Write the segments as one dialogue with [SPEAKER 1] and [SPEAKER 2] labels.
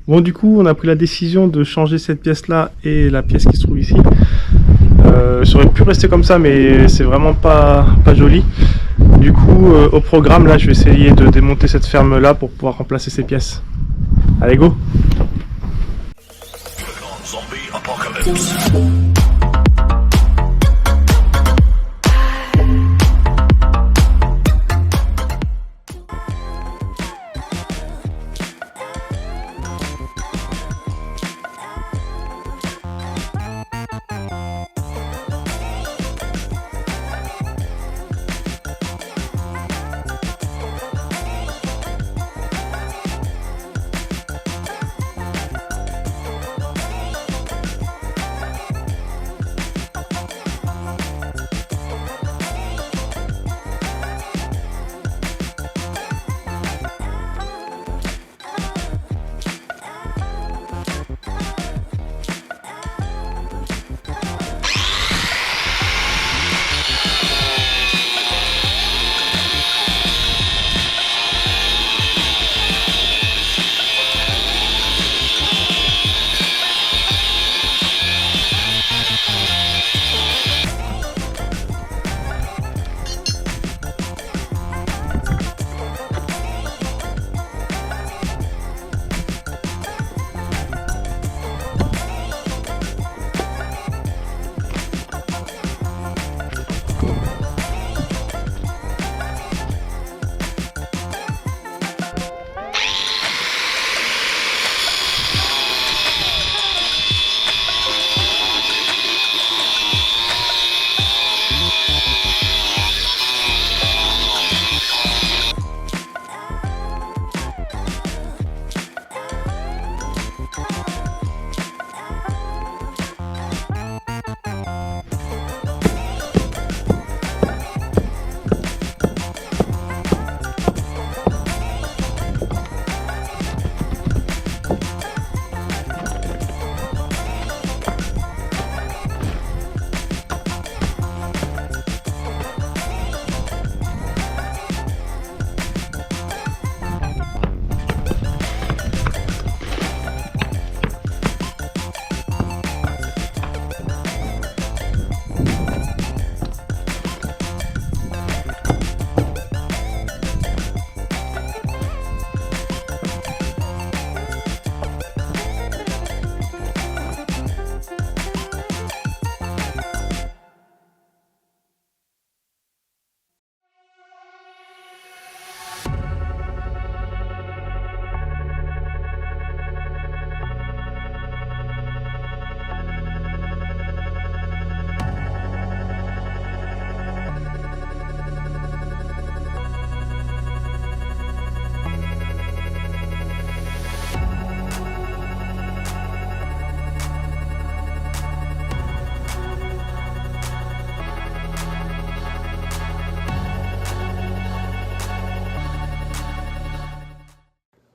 [SPEAKER 1] Bon, du coup, on a pris la décision de changer cette pièce-là et la pièce qui se trouve ici. Ça aurait pu rester comme ça, mais c'est vraiment pas joli. Du coup, au programme, là, je vais essayer de démonter cette ferme-là pour pouvoir remplacer ces pièces. Allez, go!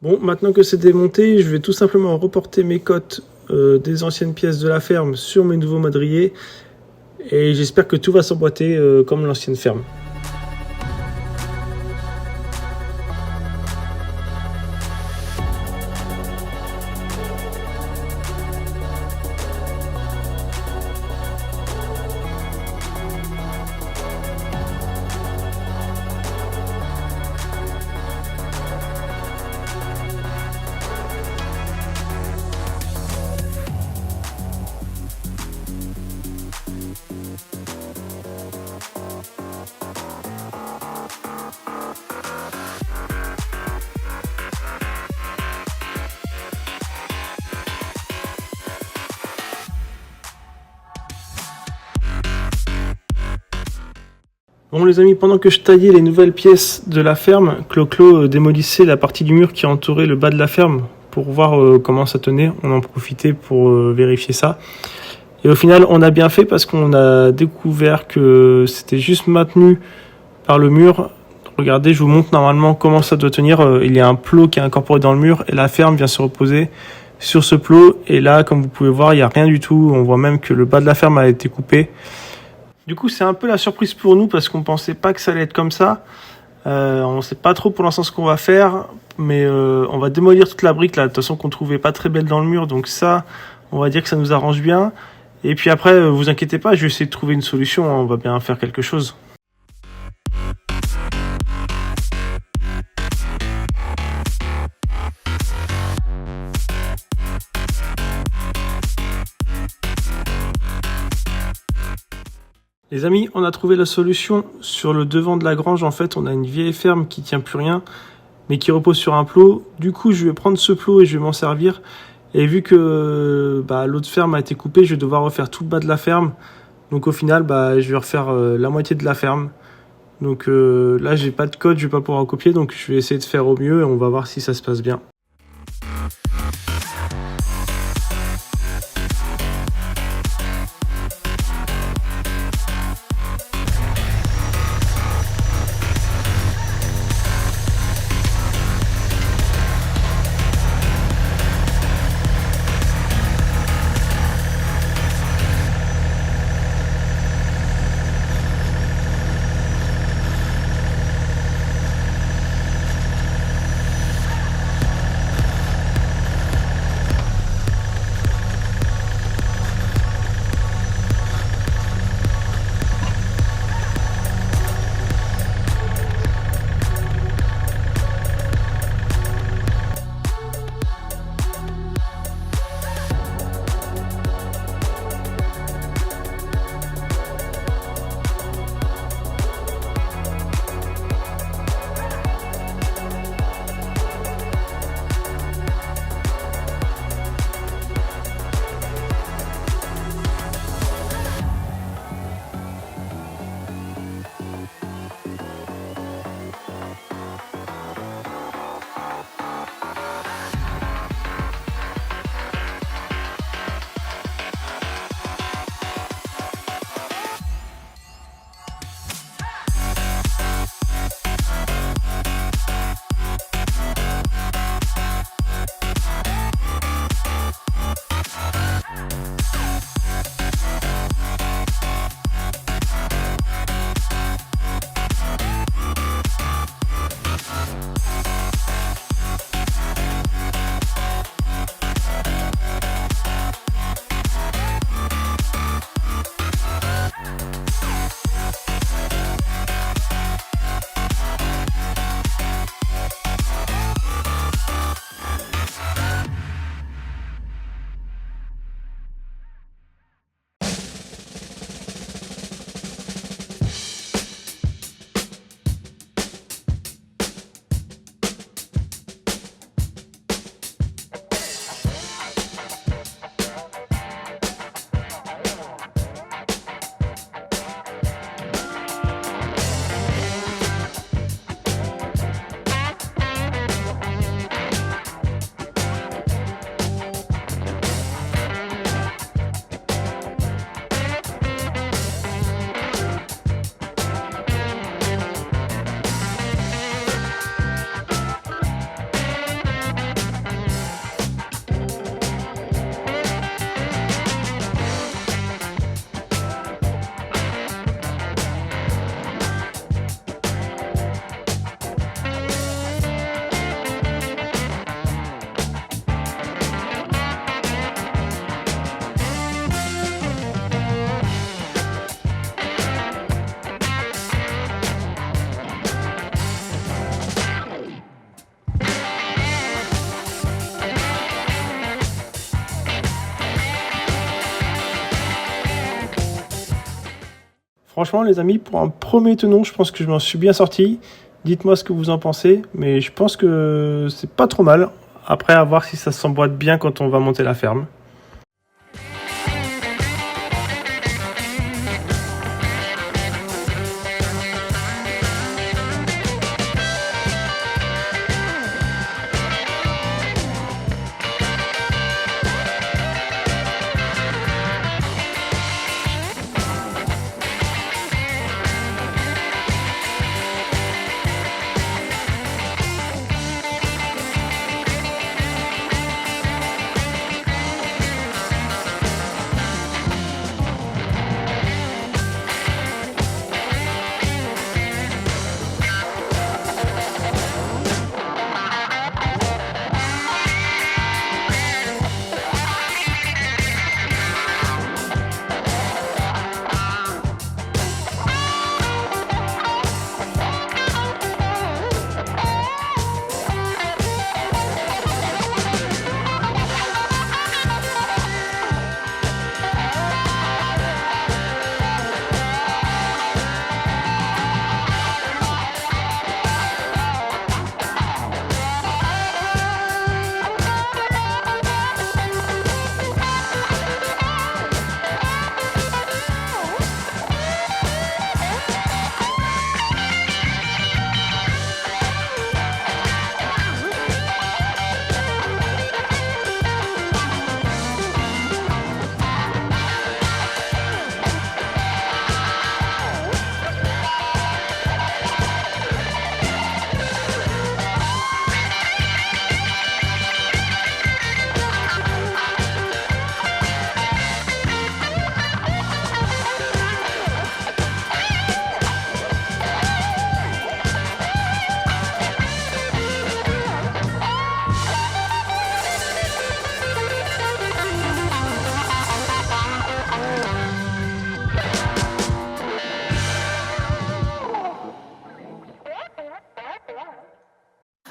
[SPEAKER 1] Bon, maintenant que c'est démonté, je vais tout simplement reporter mes cotes des anciennes pièces de la ferme sur mes nouveaux madriers. Et j'espère que tout va s'emboîter comme l'ancienne ferme. Bon les amis, pendant que je taillais les nouvelles pièces de la ferme, Clo-Clo démolissait la partie du mur qui entourait le bas de la ferme pour voir comment ça tenait. On en profitait pour vérifier ça. Et au final, on a bien fait parce qu'on a découvert que c'était juste maintenu par le mur. Regardez, je vous montre normalement comment ça doit tenir. Il y a un plot qui est incorporé dans le mur et la ferme vient se reposer sur ce plot. Et là, comme vous pouvez voir, il n'y a rien du tout. On voit même que le bas de la ferme a été coupé. Du coup, c'est un peu la surprise pour nous parce qu'on pensait pas que ça allait être comme ça. On sait pas trop pour l'instant ce qu'on va faire. mais on va démolir toute la brique là, de toute façon qu'on trouvait pas très belle dans le mur, donc ça, on va dire que ça nous arrange bien. Et puis après, vous inquiétez pas, je vais essayer de trouver une solution, hein, on va bien faire quelque chose. Les amis, on a trouvé la solution sur le devant de la grange. En fait, on a une vieille ferme qui tient plus rien, mais qui repose sur un plot. Du coup, je vais prendre ce plot et je vais m'en servir. Et vu que l'autre ferme a été coupée, je vais devoir refaire tout le bas de la ferme. Donc au final, je vais refaire la moitié de la ferme. Donc là, j'ai pas de code, je vais pas pouvoir copier, donc je vais essayer de faire au mieux et on va voir si ça se passe bien. Franchement, les amis, pour un premier tenon, je pense que je m'en suis bien sorti. Dites-moi ce que vous en pensez, mais je pense que c'est pas trop mal. Après, à voir si ça s'emboîte bien quand on va monter la ferme.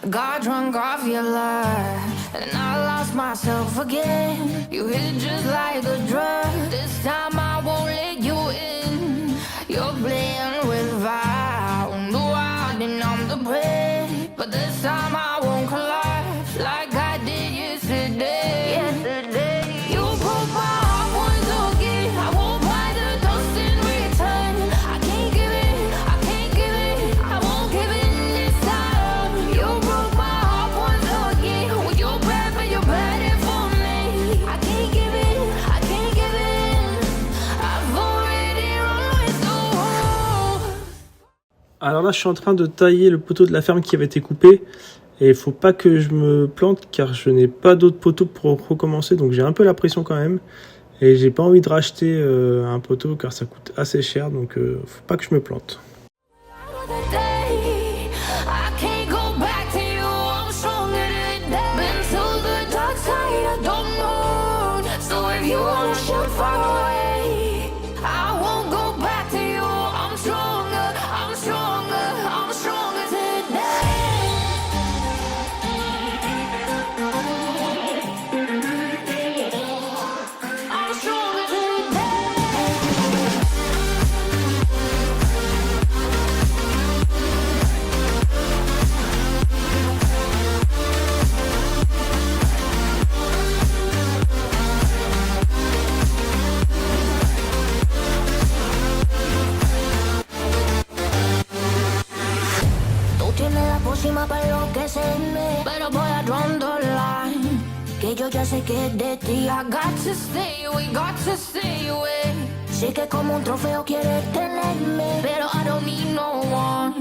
[SPEAKER 2] Got drunk off your love, and I lost myself again. You hit just like a drug. This time I won't let you in. You're playing with fire. No, I didn't numb the pain, but this time I won't collapse like I did yesterday. You broke my heart once again. I won't buy the dust in return. I can't give it, I can't give it, I won't give it this time. You broke my heart once again. Well, you're bad, but you're bad it for me. I can't give it, I can't give it. I've already run with the world.
[SPEAKER 1] Alors là, je suis en train de tailler le poteau de la ferme qui avait été coupé. Et il faut pas que je me plante car je n'ai pas d'autres poteaux pour recommencer. Donc j'ai un peu la pression quand même. Et j'ai pas envie de racheter un poteau car ça coûte assez cher. Donc faut pas que je me plante.
[SPEAKER 2] I can't go back to you, I'm stronger today. Been to the dark side, I don't know. So if you wanna shoot far away, I won't go back to you. I'm stronger, I'm stronger, I'm stronger today. I'm stronger today. Tú tienes la pócima para enloquecerme, pero voy a draw the line. Que yo ya sé que es de ti. I got to stay away, got to stay away. Sé que como un trofeo quieres tenerme, pero I don't need no one.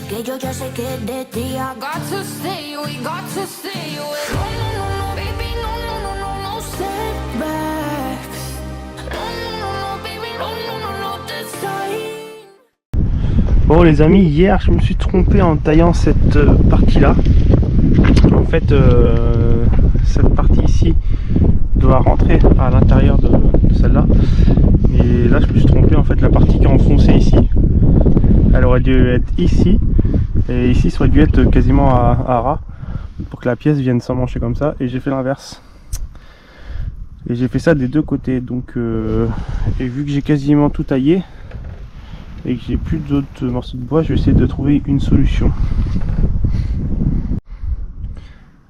[SPEAKER 2] Que yo ya sé que es de ti. I got to stay away, got to stay away. No, no, no, no, baby, no, no, no, no, no setbacks. No, no, no, no, baby, no, no, no, no, this time.
[SPEAKER 1] Bon les amis, hier je me suis trompé en taillant cette partie-là. En fait, cette partie ici doit rentrer à l'intérieur de celle-là. Et là je me suis trompé, en fait la partie qui est enfoncée ici, elle aurait dû être ici. Et ici ça aurait dû être quasiment à ras pour que la pièce vienne s'emmancher comme ça. Et j'ai fait l'inverse. Et j'ai fait ça des deux côtés. Donc, et vu que j'ai quasiment tout taillé, et que j'ai plus d'autres morceaux de bois, je vais essayer de trouver une solution.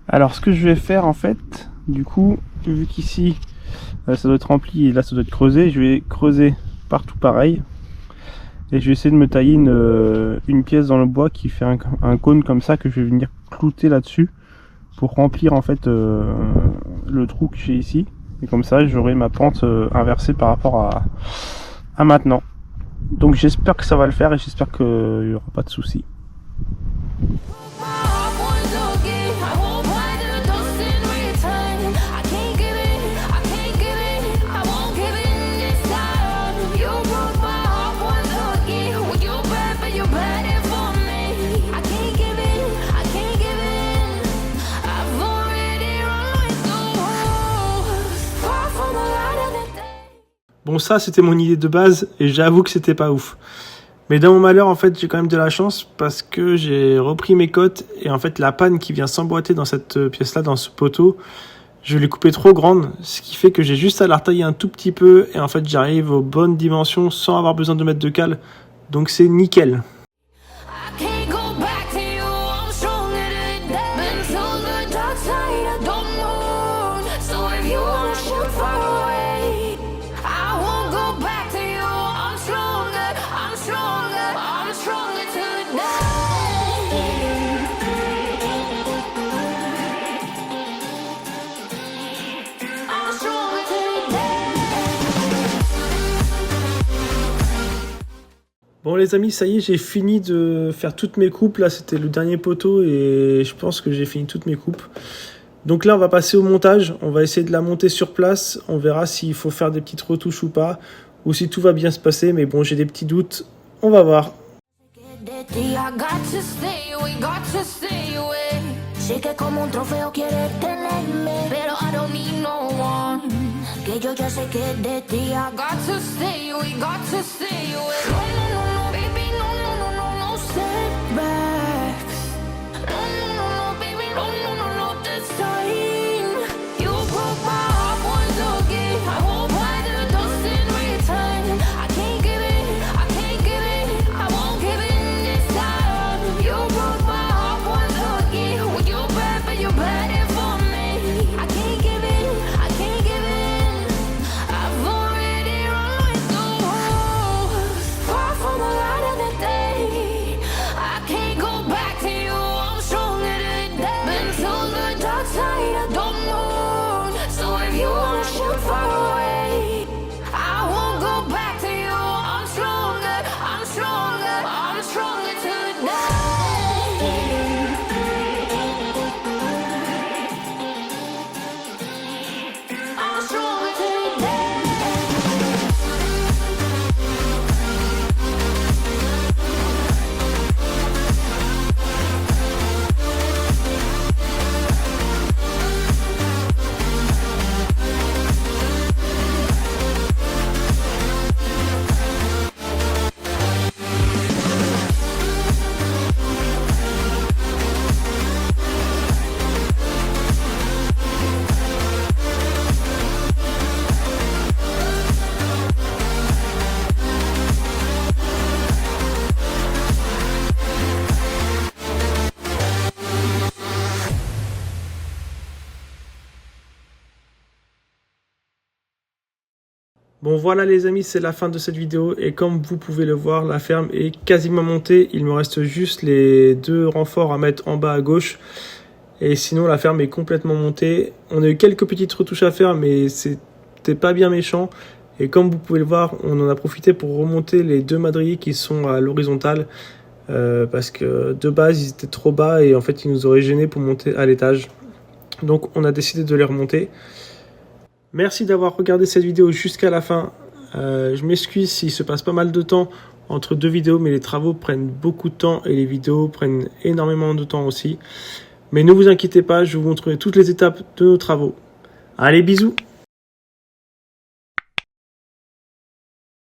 [SPEAKER 1] Alors ce que je vais faire en fait, du coup, vu qu'ici ça doit être rempli et là ça doit être creusé, je vais creuser partout pareil. Et je vais essayer de me tailler une pièce dans le bois qui fait un cône comme ça que je vais venir clouter là-dessus pour remplir en fait le trou que j'ai ici. Et comme ça j'aurai ma pente inversée par rapport à maintenant. Donc j'espère que ça va le faire et j'espère qu'il n'y aura pas de soucis. Bon, ça c'était mon idée de base et j'avoue que c'était pas ouf. Mais dans mon malheur, en fait, j'ai quand même de la chance parce que j'ai repris mes cotes et en fait la panne qui vient s'emboîter dans cette pièce-là, dans ce poteau, je l'ai coupée trop grande, ce qui fait que j'ai juste à la retailler un tout petit peu et en fait j'arrive aux bonnes dimensions sans avoir besoin de mettre de cale. Donc c'est nickel. Bon les amis, ça y est, j'ai fini de faire toutes mes coupes. Là c'était le dernier poteau et je pense que j'ai fini toutes mes coupes. Donc là on va passer au montage, on va essayer de la monter sur place. On verra s'il faut faire des petites retouches ou pas, ou si tout va bien se passer, mais bon j'ai des petits doutes, on va voir. Sé que como un trofeo quieres tenerme, pero I don't need no one. Que yo ya sé que es de ti. I got to stay away, got to stay away. No, no, no, no, baby, no, no, no, no, no setbacks. No, no, no, no, baby. Bon voilà les amis, c'est la fin de cette vidéo et comme vous pouvez le voir, la ferme est quasiment montée. Il me reste juste les 2 renforts à mettre en bas à gauche et sinon la ferme est complètement montée. On a eu quelques petites retouches à faire mais c'était pas bien méchant et comme vous pouvez le voir, on en a profité pour remonter les 2 madriers qui sont à l'horizontale parce que de base ils étaient trop bas et en fait ils nous auraient gênés pour monter à l'étage. Donc on a décidé de les remonter. Merci d'avoir regardé cette vidéo jusqu'à la fin. Je m'excuse s'il se passe pas mal de temps entre 2 vidéos, mais les travaux prennent beaucoup de temps et les vidéos prennent énormément de temps aussi. Mais ne vous inquiétez pas, je vous montrerai toutes les étapes de nos travaux. Allez, bisous!